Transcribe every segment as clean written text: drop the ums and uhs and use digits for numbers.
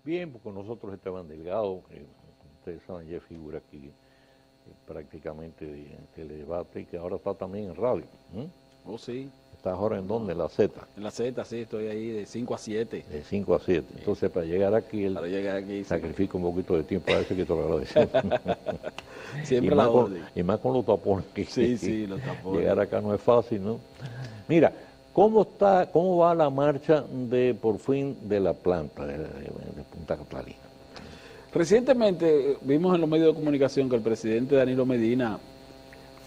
Bien, porque nosotros Esteban Delgado, que ustedes saben, ya figura aquí prácticamente en el debate y que ahora está también en radio. Oh, sí. ¿Estás ahora en dónde? En la Z. En la Z, sí, estoy ahí de 5 a 7. De 5 a 7. Entonces, para llegar aquí, él sacrifica un poquito de tiempo, a eso que te lo agradecemos. Siempre la orden. Y más con los tapones. Sí, los tapones. Llegar acá no es fácil, ¿no? Mira, ¿cómo va la marcha por fin de la planta de Punta Catalina? Recientemente vimos en los medios de comunicación que el presidente Danilo Medina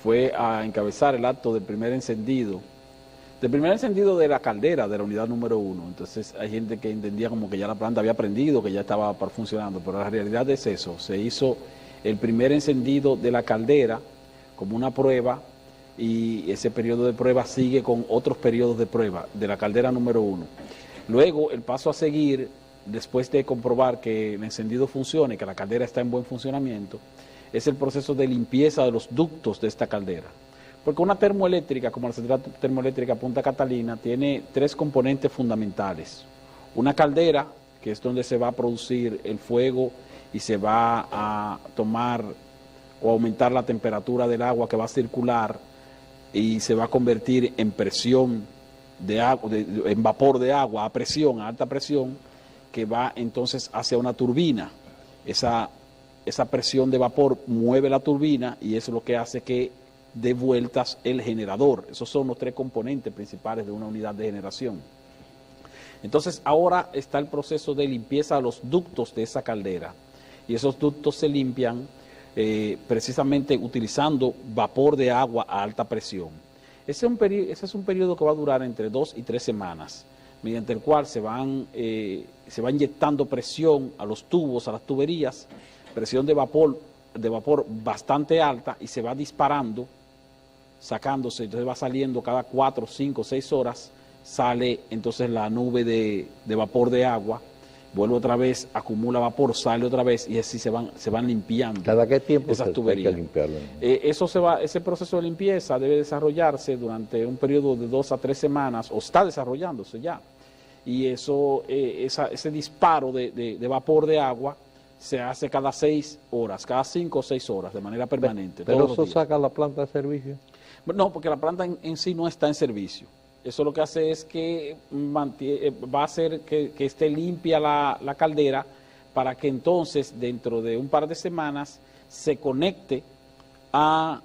fue a encabezar el acto del primer encendido de la caldera de la unidad número 1. Entonces hay gente que entendía como que ya la planta había prendido, que ya estaba funcionando, pero la realidad es eso. Se hizo el primer encendido de la caldera como una prueba y ese periodo de prueba sigue con otros periodos de prueba de la caldera número 1. Luego el paso a seguir, después de comprobar que el encendido funcione, que la caldera está en buen funcionamiento, es el proceso de limpieza de los ductos de esta caldera. Porque una termoeléctrica, como la central termoeléctrica Punta Catalina, tiene 3 componentes fundamentales. Una caldera, que es donde se va a producir el fuego y se va a tomar o aumentar la temperatura del agua que va a circular y se va a convertir en presión de agua, en vapor de agua a presión, a alta presión, que va entonces hacia una turbina. Esa presión de vapor mueve la turbina y eso es lo que hace que dé vueltas el generador. Esos son los 3 componentes principales de una unidad de generación. Entonces ahora está el proceso de limpieza de los ductos de esa caldera y esos ductos se limpian precisamente utilizando vapor de agua a alta presión. Ese es un periodo que va a durar entre 2 y 3 semanas, mediante el cual se va inyectando presión a los tubos, a las tuberías, presión de vapor bastante alta y se va disparando, sacándose, entonces va saliendo cada 4, 5, 6 horas, sale entonces la nube de vapor de agua, vuelve otra vez, acumula vapor, sale otra vez y así se van limpiando. ¿Cada qué tiempo esas tuberías? Hay que limpiarlo? Ese proceso de limpieza debe desarrollarse durante un periodo de 2 a 3 semanas, o está desarrollándose ya. Y ese disparo de vapor de agua se hace cada 6 horas, cada 5 o 6 horas, de manera permanente. ¿Pero eso saca la planta de servicio? No, porque la planta en sí no está en servicio. Eso lo que hace es que va a hacer que esté limpia la caldera para que entonces dentro de un par de semanas se conecte a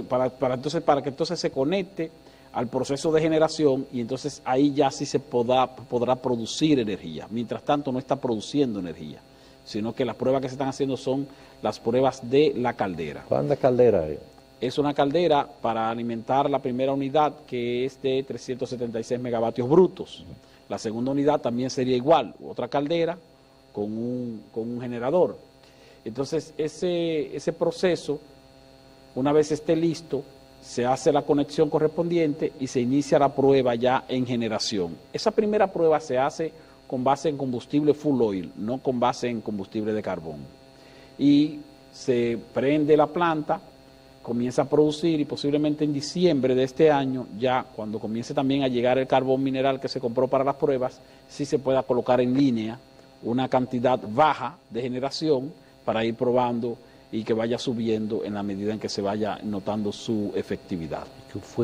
para que entonces se conecte al proceso de generación y entonces ahí ya sí se podrá producir energía. Mientras tanto no está produciendo energía, sino que las pruebas que se están haciendo son las pruebas de la caldera. ¿Cuántas calderas hay? Es una caldera para alimentar la primera unidad, que es de 376 megavatios brutos. La segunda unidad también sería igual, otra caldera con un generador. Entonces ese proceso, una vez esté listo, se hace la conexión correspondiente y se inicia la prueba ya en generación. Esa primera prueba se hace con base en combustible full oil, no con base en combustible de carbón. Y se prende la planta, comienza a producir y posiblemente en diciembre de este año, ya cuando comience también a llegar el carbón mineral que se compró para las pruebas, sí se pueda colocar en línea una cantidad baja de generación para ir probando y que vaya subiendo en la medida en que se vaya notando su efectividad.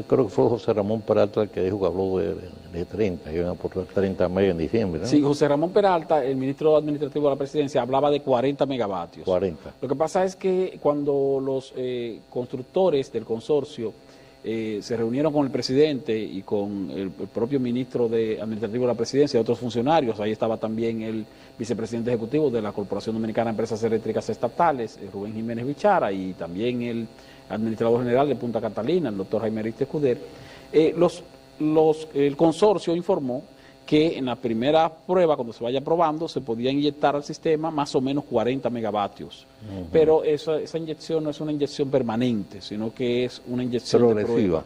Creo que fue José Ramón Peralta el que dijo que habló de 30, que iban a aportar 30 megas en diciembre, ¿no? Sí, José Ramón Peralta, el ministro administrativo de la presidencia, hablaba de 40 megavatios. 40. Lo que pasa es que cuando los constructores del consorcio se reunieron con el presidente y con el propio ministro administrativo de la presidencia y otros funcionarios, ahí estaba también el vicepresidente ejecutivo de la Corporación Dominicana de Empresas Eléctricas Estatales, Rubén Jiménez Bichara, y también el administrador general de Punta Catalina, el doctor Jaime Ariste Escuder. El consorcio informó que en la primera prueba, cuando se vaya probando, se podía inyectar al sistema más o menos 40 megavatios. Pero esa inyección no es una inyección permanente, sino que es una inyección progresiva.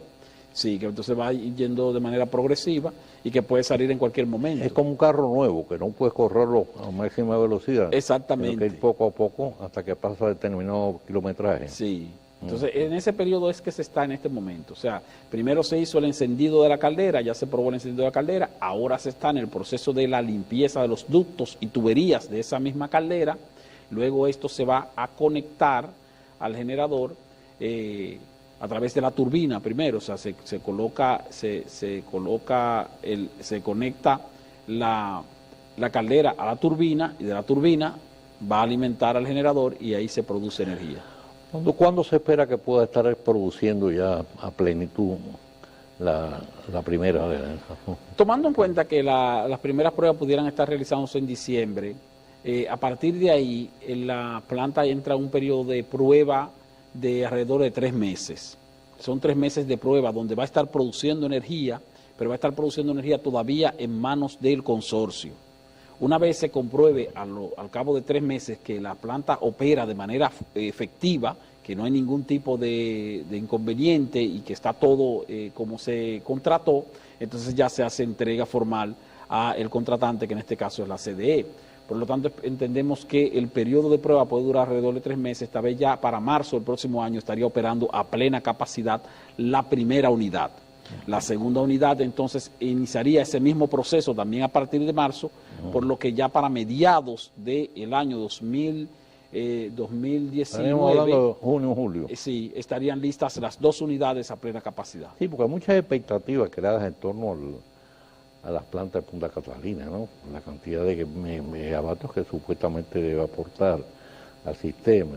Sí, que entonces va yendo de manera progresiva y que puede salir en cualquier momento. Es como un carro nuevo, que no puedes correrlo a máxima velocidad. Exactamente. Sino que ir poco a poco hasta que pasa determinado kilometraje. Sí. Entonces, en ese periodo es que se está en este momento. O sea, primero se hizo el encendido de la caldera, ya se probó el encendido de la caldera, ahora se está en el proceso de la limpieza de los ductos y tuberías de esa misma caldera. Luego esto se va a conectar al generador a través de la turbina primero. O sea, se conecta la caldera a la turbina y de la turbina va a alimentar al generador y ahí se produce energía. ¿Cuándo se espera que pueda estar produciendo ya a plenitud la primera? Tomando en cuenta que las primeras pruebas pudieran estar realizándose en diciembre, a partir de ahí la planta entra en un periodo de prueba de alrededor de 3 meses. Son 3 meses de prueba donde va a estar produciendo energía, pero va a estar produciendo energía todavía en manos del consorcio. Una vez se compruebe al cabo de 3 meses que la planta opera de manera efectiva, que no hay ningún tipo de inconveniente y que está todo como se contrató, entonces ya se hace entrega formal al contratante, que en este caso es la CDE. Por lo tanto, entendemos que el periodo de prueba puede durar alrededor de 3 meses. Esta vez ya para marzo del próximo año estaría operando a plena capacidad la primera unidad. La segunda unidad entonces iniciaría ese mismo proceso también a partir de marzo, por lo que ya para mediados del año 2019, estaríamos hablando de junio, julio. Sí, estarían listas las 2 unidades a plena capacidad. Sí, porque hay muchas expectativas creadas en torno a las plantas de Punta Catalina, ¿no? La cantidad de megavatios que supuestamente debe aportar al sistema,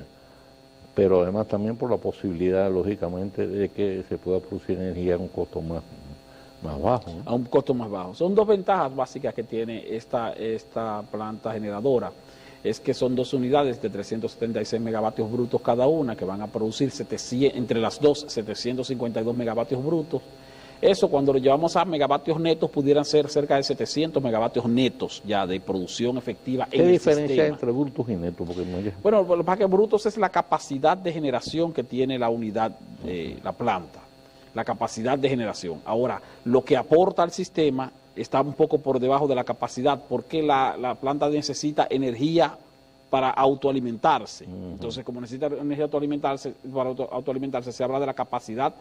pero además también por la posibilidad, lógicamente, de que se pueda producir energía a un costo más bajo, ¿no? A un costo más bajo. Son 2 ventajas básicas que tiene esta planta generadora. Es que son 2 unidades de 376 megavatios brutos cada una, que van a producir entre las dos 752 megavatios brutos. Eso, cuando lo llevamos a megavatios netos, pudieran ser cerca de 700 megavatios netos ya de producción efectiva en el sistema. ¿Qué diferencia entre brutos y netos? Bueno, lo que pasa es que brutos es la capacidad de generación que tiene la unidad, la planta, la capacidad de generación. Ahora, lo que aporta al sistema está un poco por debajo de la capacidad, porque la planta necesita energía para autoalimentarse. Entonces, como necesita energía para autoalimentarse, se habla de la capacidad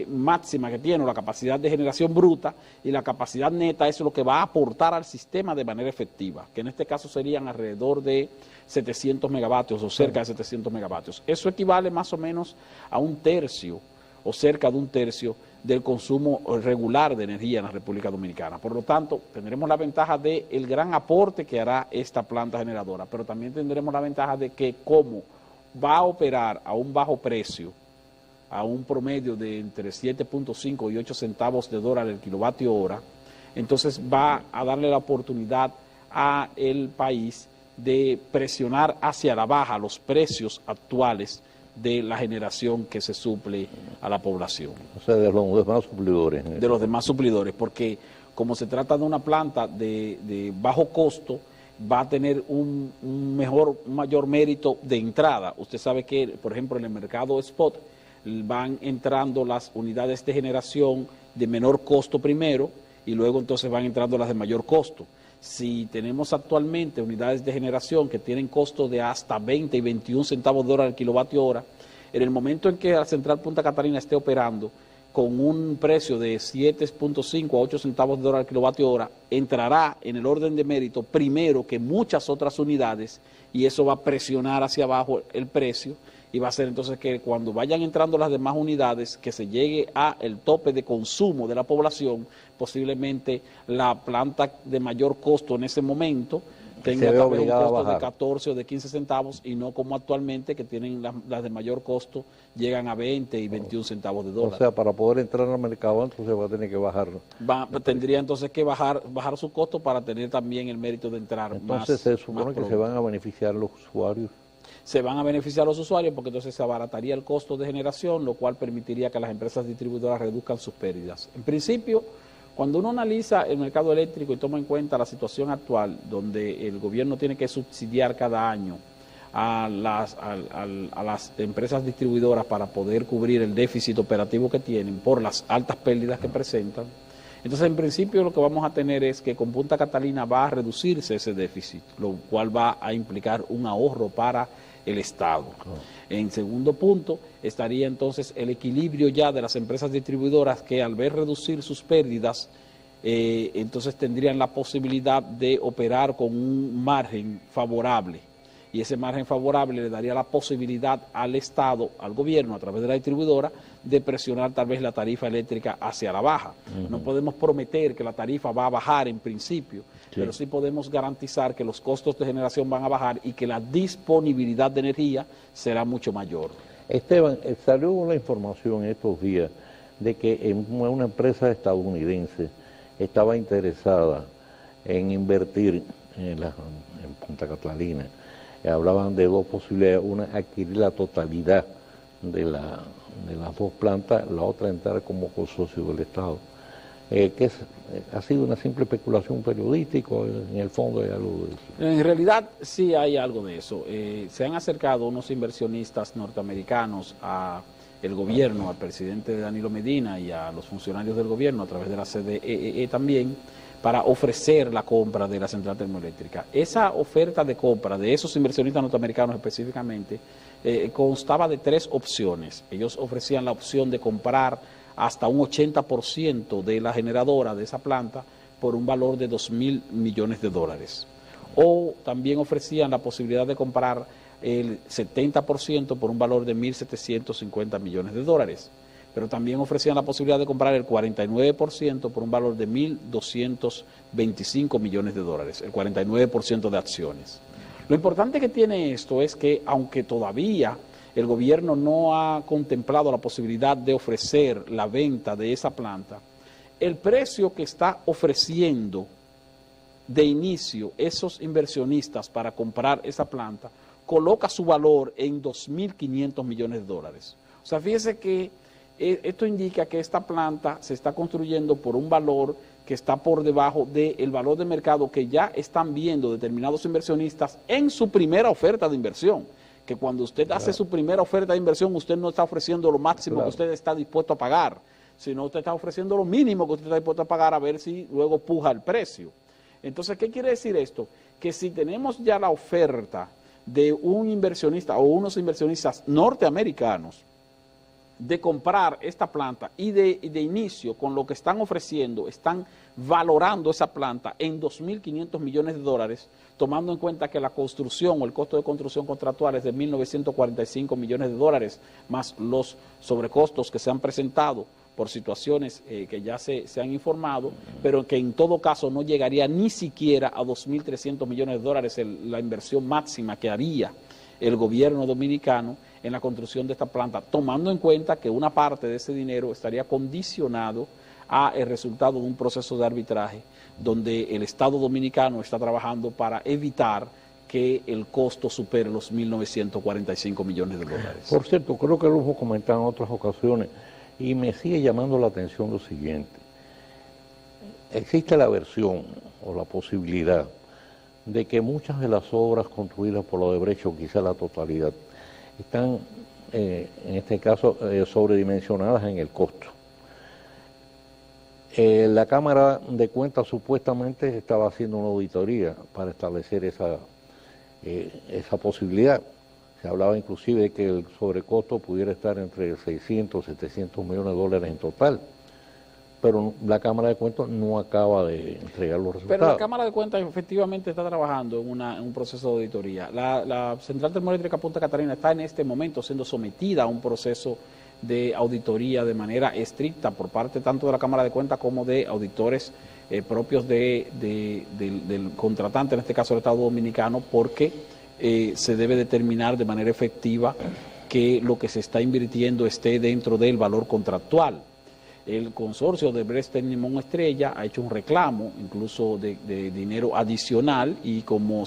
máxima que tiene, o la capacidad de generación bruta, y la capacidad neta es lo que va a aportar al sistema de manera efectiva, que en este caso serían alrededor de 700 megavatios o cerca de 700 megavatios. Eso equivale más o menos a 1/3 o cerca de 1/3 del consumo regular de energía en la República Dominicana. Por lo tanto, tendremos la ventaja del gran aporte que hará esta planta generadora, pero también tendremos la ventaja de que como va a operar a un bajo precio, a un promedio de entre 7.5 y 8 centavos de dólar el kilovatio hora, entonces va a darle la oportunidad a el país de presionar hacia la baja los precios actuales de la generación que se suple a la población. O sea, de los demás suplidores. De los demás suplidores, porque como se trata de una planta de bajo costo, va a tener un mayor mérito de entrada. Usted sabe que, por ejemplo, en el mercado spot, van entrando las unidades de generación de menor costo primero y luego entonces van entrando las de mayor costo. Si tenemos actualmente unidades de generación que tienen costo de hasta 20 y 21 centavos de dólar al kilovatio hora, en el momento en que la central Punta Catalina esté operando con un precio de 7.5 a 8 centavos de dólar al kilovatio hora, entrará en el orden de mérito primero que muchas otras unidades, y eso va a presionar hacia abajo el precio, y va a ser entonces que cuando vayan entrando las demás unidades, que se llegue a el tope de consumo de la población, posiblemente la planta de mayor costo en ese momento tenga tal vez un costo de 14 o de 15 centavos, y no como actualmente, que tienen las de mayor costo, llegan a 20 y 21 centavos de dólar. O sea, para poder entrar al mercado, entonces va a tener que bajar. Tendría entonces que bajar su costo para tener también el mérito de entrar. Entonces se supone que se van a beneficiar los usuarios. Se van a beneficiar los usuarios porque entonces se abarataría el costo de generación, lo cual permitiría que las empresas distribuidoras reduzcan sus pérdidas. En principio, cuando uno analiza el mercado eléctrico y toma en cuenta la situación actual, donde el gobierno tiene que subsidiar cada año a las empresas distribuidoras para poder cubrir el déficit operativo que tienen por las altas pérdidas que presentan, entonces en principio lo que vamos a tener es que con Punta Catalina va a reducirse ese déficit, lo cual va a implicar un ahorro para el Estado. En segundo punto, estaría entonces el equilibrio ya de las empresas distribuidoras que al ver reducir sus pérdidas, entonces tendrían la posibilidad de operar con un margen favorable. Y ese margen favorable le daría la posibilidad al Estado, al gobierno, a través de la distribuidora, de presionar tal vez la tarifa eléctrica hacia la baja. No podemos prometer que la tarifa va a bajar en principio, pero sí podemos garantizar que los costos de generación van a bajar y que la disponibilidad de energía será mucho mayor. Esteban, salió una información estos días de que una empresa estadounidense estaba interesada en invertir en Punta Catalina. Hablaban de dos posibilidades, una adquirir la totalidad de las dos plantas, la otra entrar como consorcio del Estado. Ha sido una simple especulación periodística, en el fondo hay algo de eso. En realidad sí hay algo de eso. Se han acercado unos inversionistas norteamericanos al gobierno, al presidente Danilo Medina y a los funcionarios del gobierno a través de la CDEE también, para ofrecer la compra de la central termoeléctrica. Esa oferta de compra de esos inversionistas norteamericanos específicamente constaba de tres opciones. Ellos ofrecían la opción de comprar hasta un 80% de la generadora de esa planta por un valor de $2.000 millones. O también ofrecían la posibilidad de comprar el 70% por un valor de $1.750 millones. Pero también ofrecían la posibilidad de comprar el 49% por un valor de $1.225 millones, el 49% de acciones. Lo importante que tiene esto es que, aunque todavía el gobierno no ha contemplado la posibilidad de ofrecer la venta de esa planta, el precio que está ofreciendo de inicio esos inversionistas para comprar esa planta coloca su valor en $2.500 millones. O sea, fíjese que esto indica que esta planta se está construyendo por un valor que está por debajo del valor de mercado que ya están viendo determinados inversionistas en su primera oferta de inversión. Que cuando usted hace su primera oferta de inversión, usted no está ofreciendo lo máximo que usted está dispuesto a pagar, sino usted está ofreciendo lo mínimo que usted está dispuesto a pagar, a ver si luego puja el precio. Entonces, ¿qué quiere decir esto? Que si tenemos ya la oferta de un inversionista o unos inversionistas norteamericanos de comprar esta planta y de inicio con lo que están ofreciendo, están valorando esa planta en $2.500 millones, tomando en cuenta que la construcción o el costo de construcción contractual es de $1.945 millones, más los sobrecostos que se han presentado por situaciones que ya se han informado, pero que en todo caso no llegaría ni siquiera a $2.300 millones, la inversión máxima que haría el gobierno dominicano en la construcción de esta planta, tomando en cuenta que una parte de ese dinero estaría condicionado a el resultado de un proceso de arbitraje donde el Estado dominicano está trabajando para evitar que el costo supere los $1.945 millones. Por cierto, creo que lo hemos comentado en otras ocasiones y me sigue llamando la atención lo siguiente. Existe la versión o la posibilidad de que muchas de las obras construidas por Odebrecht, o quizá la totalidad, están, en este caso, sobredimensionadas en el costo. La Cámara de Cuentas supuestamente estaba haciendo una auditoría para establecer esa posibilidad. Se hablaba inclusive de que el sobrecosto pudiera estar entre 600 y 700 millones de dólares en total. Pero la Cámara de Cuentas no acaba de entregar los resultados. Pero la Cámara de Cuentas efectivamente está trabajando en un proceso de auditoría. La Central Termoeléctrica Punta Catalina está en este momento siendo sometida a un proceso de auditoría de manera estricta por parte tanto de la Cámara de Cuentas como de auditores propios del contratante, en este caso el Estado Dominicano, porque se debe determinar de manera efectiva que lo que se está invirtiendo esté dentro del valor contractual. El consorcio de Odebrecht Limón Estrella ha hecho un reclamo, incluso de dinero adicional, y como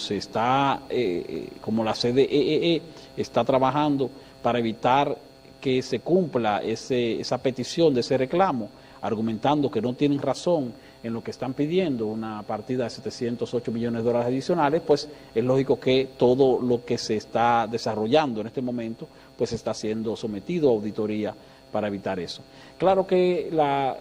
como la CDEE está trabajando para evitar que se cumpla esa petición de ese reclamo, argumentando que no tienen razón en lo que están pidiendo, una partida de $708 millones adicionales, pues es lógico que todo lo que se está desarrollando en este momento, pues está siendo sometido a auditoría para evitar eso. Claro que la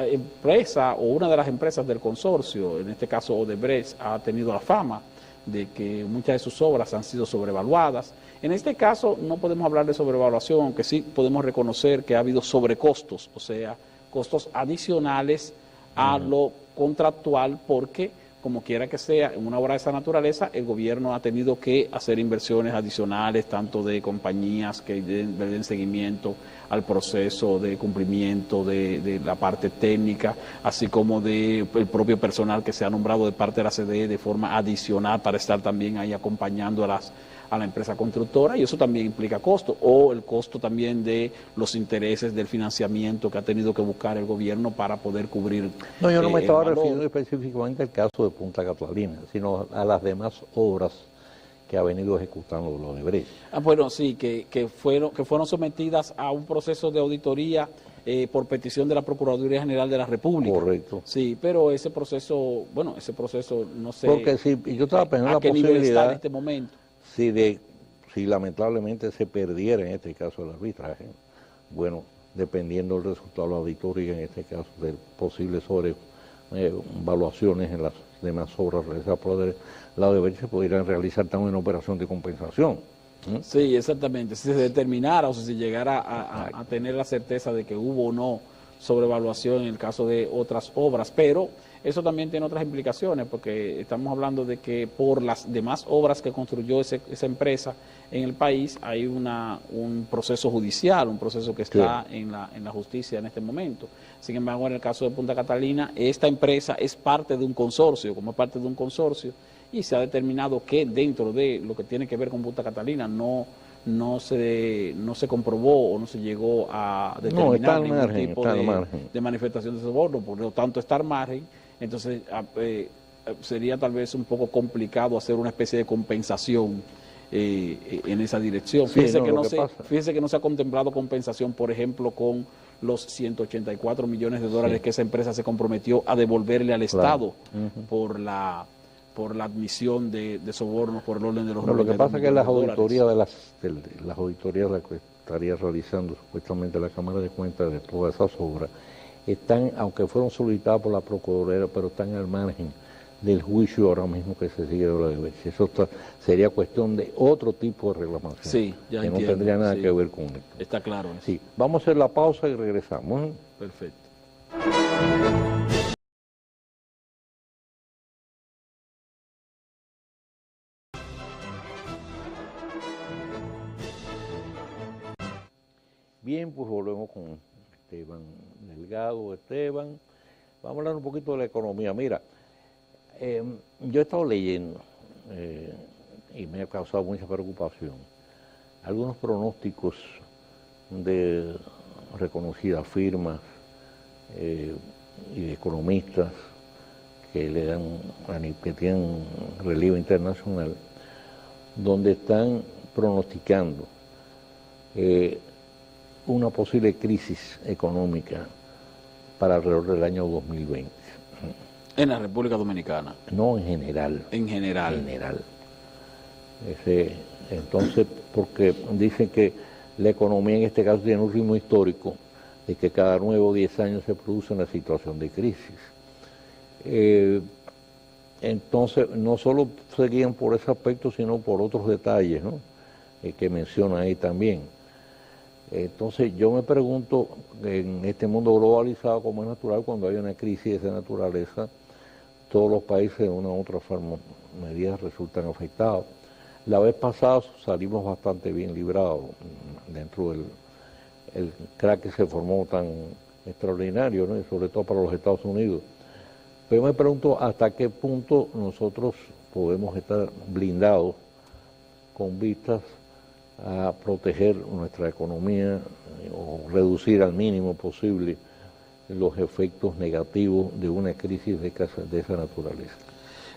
empresa o una de las empresas del consorcio, en este caso Odebrecht, ha tenido la fama de que muchas de sus obras han sido sobrevaluadas. En este caso no podemos hablar de sobrevaluación, aunque sí podemos reconocer que ha habido sobrecostos, o sea, costos adicionales a lo contractual, porque como quiera que sea, en una obra de esa naturaleza, el gobierno ha tenido que hacer inversiones adicionales, tanto de compañías que den seguimiento al proceso de cumplimiento de la parte técnica, así como del propio personal que se ha nombrado de parte de la CDE de forma adicional para estar también ahí acompañando a la empresa constructora, y eso también implica costo, o el costo también de los intereses del financiamiento que ha tenido que buscar el gobierno para poder cubrir. No, yo no me estaba refiriendo específicamente al caso de Punta Catalina, sino a las demás obras que ha venido ejecutando los Odebrecht. Bueno, sí, que fueron sometidas a un proceso de auditoría por petición de la Procuraduría General de la República. Correcto. Sí, pero ese proceso no sé. Porque si yo estaba pensando a la qué nivel está en posibilidad, este momento. si lamentablemente se perdiera en este caso el arbitraje, bueno, dependiendo del resultado de la auditoría, en este caso, de posibles evaluaciones en las demás obras realizadas por la Odebrecht, se podrían realizar también una operación de compensación. Sí, exactamente. Si se determinara o si se llegara a tener la certeza de que hubo o no sobrevaluación en el caso de otras obras, pero eso también tiene otras implicaciones, porque estamos hablando de que por las demás obras que construyó esa empresa en el país hay un proceso judicial, un proceso que está en la justicia en este momento. Sin embargo, en el caso de Punta Catalina, esta empresa es parte de un consorcio, como es parte de un consorcio, y se ha determinado que dentro de lo que tiene que ver con Punta Catalina no se comprobó o no se llegó a determinar ningún tipo de manifestación de soborno, por lo tanto está al margen. Entonces sería tal vez un poco complicado hacer una especie de compensación en esa dirección. Sí, fíjese que no se ha contemplado compensación, por ejemplo, con los 184 millones de dólares que esa empresa se comprometió a devolverle al Estado por la admisión de sobornos por el orden de los Lo que pasa es que las auditorías las auditorías que estaría realizando supuestamente la Cámara de Cuentas de todas esas obras están, aunque fueron solicitadas por la Procuraduría, pero están al margen del juicio ahora mismo que se sigue de la Odebrecht. Eso sería cuestión de otro tipo de reclamación, sí, ya que entiendo, no tendría nada que ver con esto. Está claro eso. Sí, vamos a hacer la pausa y regresamos. Perfecto. Bien, pues volvemos con Esteban Delgado. Esteban, vamos a hablar un poquito de la economía. Mira, yo he estado leyendo y me ha causado mucha preocupación algunos pronósticos de reconocidas firmas y de economistas que tienen relevo internacional, donde están pronosticando una posible crisis económica para alrededor del año 2020. En la República Dominicana. No, en general. En general. En general. Entonces, porque dicen que la economía en este caso tiene un ritmo histórico de que cada 9 o 10 años se produce una situación de crisis. Entonces, no solo se guían por ese aspecto, sino por otros detalles, ¿no? Que menciona ahí también. Entonces, yo me pregunto, en este mundo globalizado, como es natural, cuando hay una crisis de esa naturaleza, todos los países de una u otra forma, medidas resultan afectados. La vez pasada salimos bastante bien librados dentro del crack que se formó tan extraordinario, ¿no? Y sobre todo para los Estados Unidos. Pero me pregunto hasta qué punto nosotros podemos estar blindados con vistas a proteger nuestra economía o reducir al mínimo posible los efectos negativos de una crisis de esa naturaleza.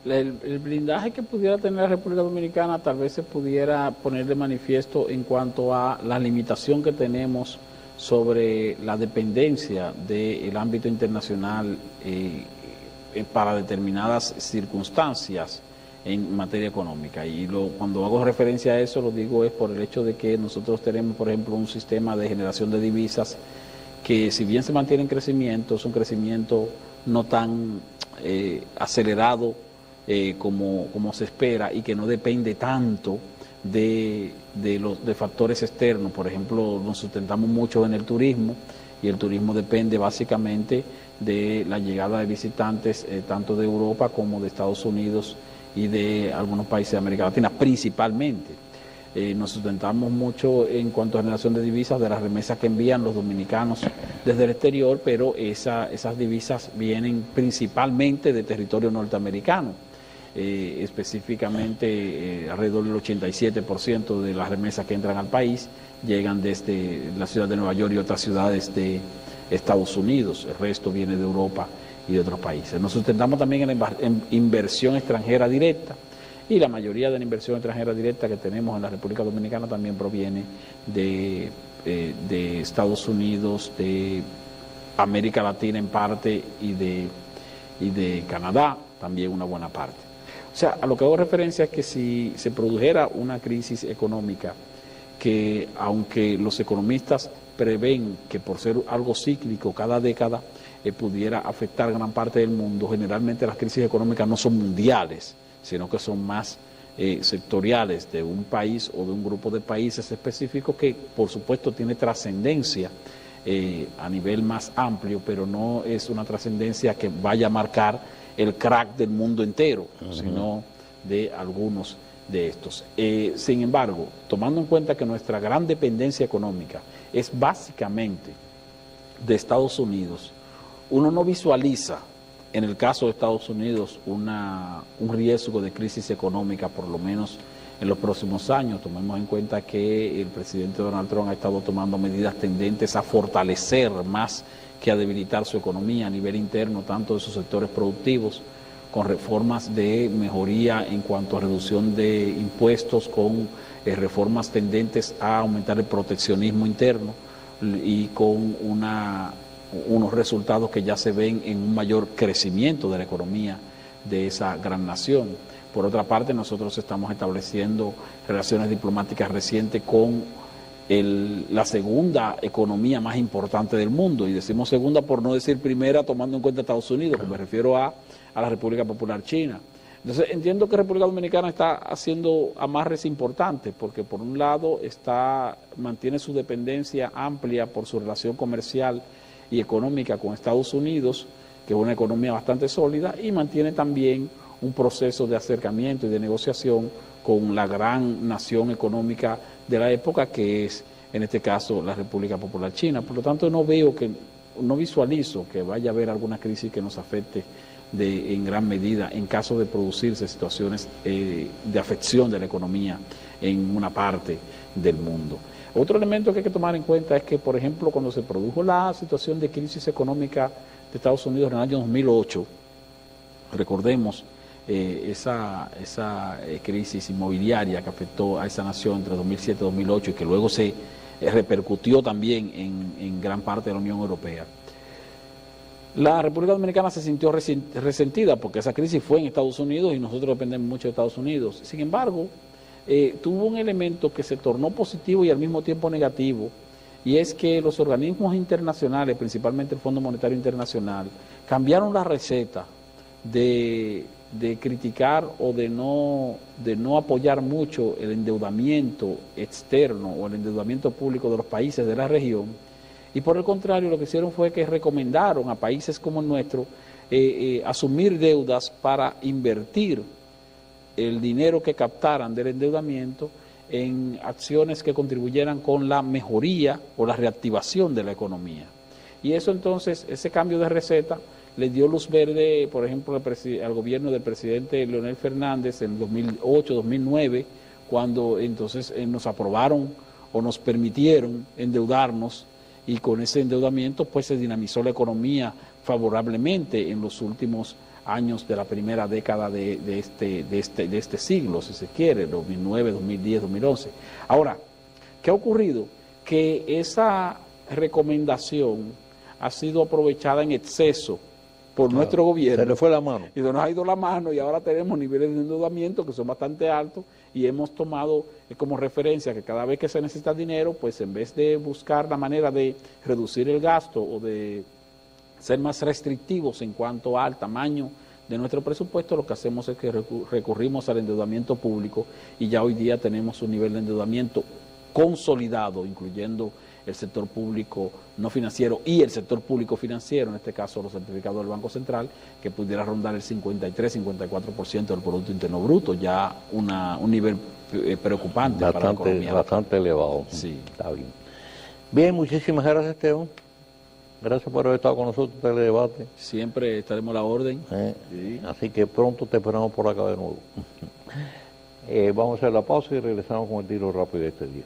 El blindaje que pudiera tener la República Dominicana tal vez se pudiera poner de manifiesto en cuanto a la limitación que tenemos sobre la dependencia del ámbito internacional para determinadas circunstancias en materia económica. Y cuando hago referencia a eso, lo digo es por el hecho de que nosotros tenemos, por ejemplo, un sistema de generación de divisas que, si bien se mantiene en crecimiento, es un crecimiento no tan acelerado como se espera y que no depende tanto de factores externos. Por ejemplo, nos sustentamos mucho en el turismo y el turismo depende básicamente de la llegada de visitantes tanto de Europa como de Estados Unidos y de algunos países de América Latina, principalmente. Nos sustentamos mucho en cuanto a generación de divisas de las remesas que envían los dominicanos desde el exterior, pero esas divisas vienen principalmente de territorio norteamericano. Específicamente alrededor del 87% de las remesas que entran al país llegan desde la ciudad de Nueva York y otras ciudades de Estados Unidos, el resto viene de Europa y de otros países. Nos sustentamos también en inversión extranjera directa y la mayoría de la inversión extranjera directa que tenemos en la República Dominicana también proviene de Estados Unidos, de América Latina en parte y de Canadá también una buena parte. O sea, a lo que hago referencia es que si se produjera una crisis económica que, aunque los economistas prevén que por ser algo cíclico cada década pudiera afectar gran parte del mundo, generalmente las crisis económicas no son mundiales, sino que son más sectoriales de un país o de un grupo de países específicos que por supuesto tiene trascendencia a nivel más amplio, pero no es una trascendencia que vaya a marcar el crack del mundo entero, sino de algunos de estos. Sin embargo, tomando en cuenta que nuestra gran dependencia económica es básicamente de Estados Unidos, uno no visualiza en el caso de Estados Unidos un riesgo de crisis económica, por lo menos en los próximos años. Tomemos en cuenta que el presidente Donald Trump ha estado tomando medidas tendentes a fortalecer más que a debilitar su economía a nivel interno, tanto de sus sectores productivos, con reformas de mejoría en cuanto a reducción de impuestos, con reformas tendentes a aumentar el proteccionismo interno y con unos resultados que ya se ven en un mayor crecimiento de la economía de esa gran nación. Por otra parte, nosotros estamos estableciendo relaciones diplomáticas recientes con la segunda economía más importante del mundo, y decimos segunda por no decir primera, tomando en cuenta Estados Unidos, que me refiero a la República Popular China. Entonces entiendo que República Dominicana está haciendo amarres importantes, porque por un lado mantiene su dependencia amplia por su relación comercial y económica con Estados Unidos, que es una economía bastante sólida, y mantiene también un proceso de acercamiento y de negociación con la gran nación económica de la época, que es en este caso la República Popular China. Por lo tanto, no visualizo que vaya a haber alguna crisis que nos afecte en gran medida en caso de producirse situaciones de afección de la economía en una parte del mundo. Otro elemento que hay que tomar en cuenta es que, por ejemplo, cuando se produjo la situación de crisis económica de Estados Unidos en el año 2008, recordemos esa crisis inmobiliaria que afectó a esa nación entre 2007 y 2008 y que luego se repercutió también en gran parte de la Unión Europea. La República Dominicana se sintió resentida porque esa crisis fue en Estados Unidos y nosotros dependemos mucho de Estados Unidos. Sin embargo, tuvo un elemento que se tornó positivo y al mismo tiempo negativo, y es que los organismos internacionales, principalmente el Fondo Monetario Internacional, cambiaron la receta de criticar o de no apoyar mucho el endeudamiento externo o el endeudamiento público de los países de la región, y por el contrario lo que hicieron fue que recomendaron a países como el nuestro asumir deudas para invertir el dinero que captaran del endeudamiento en acciones que contribuyeran con la mejoría o la reactivación de la economía. Y eso entonces, ese cambio de receta le dio luz verde, por ejemplo, al gobierno del presidente Leonel Fernández en 2008, 2009, cuando entonces nos aprobaron o nos permitieron endeudarnos, y con ese endeudamiento pues se dinamizó la economía favorablemente en los últimos años de la primera década de este siglo, si se quiere, 2009, 2010, 2011. Ahora, ¿qué ha ocurrido? Que esa recomendación ha sido aprovechada en exceso por nuestro gobierno. Se le fue la mano. Y se nos ha ido la mano, y ahora tenemos niveles de endeudamiento que son bastante altos, y hemos tomado como referencia que cada vez que se necesita dinero, pues en vez de buscar la manera de reducir el gasto o de ser más restrictivos en cuanto al tamaño de nuestro presupuesto, lo que hacemos es que recurrimos al endeudamiento público y ya hoy día tenemos un nivel de endeudamiento consolidado, incluyendo el sector público no financiero y el sector público financiero, en este caso los certificados del Banco Central, que pudiera rondar el 53-54% del Producto Interno Bruto, ya un nivel preocupante para la economía. Bastante elevado. Sí. Está bien. Bien, muchísimas gracias, Esteban. Gracias por haber estado con nosotros en este debate. Siempre estaremos a la orden. Sí. Así que pronto te esperamos por acá de nuevo. Vamos a hacer la pausa y regresamos con el tiro rápido de este día.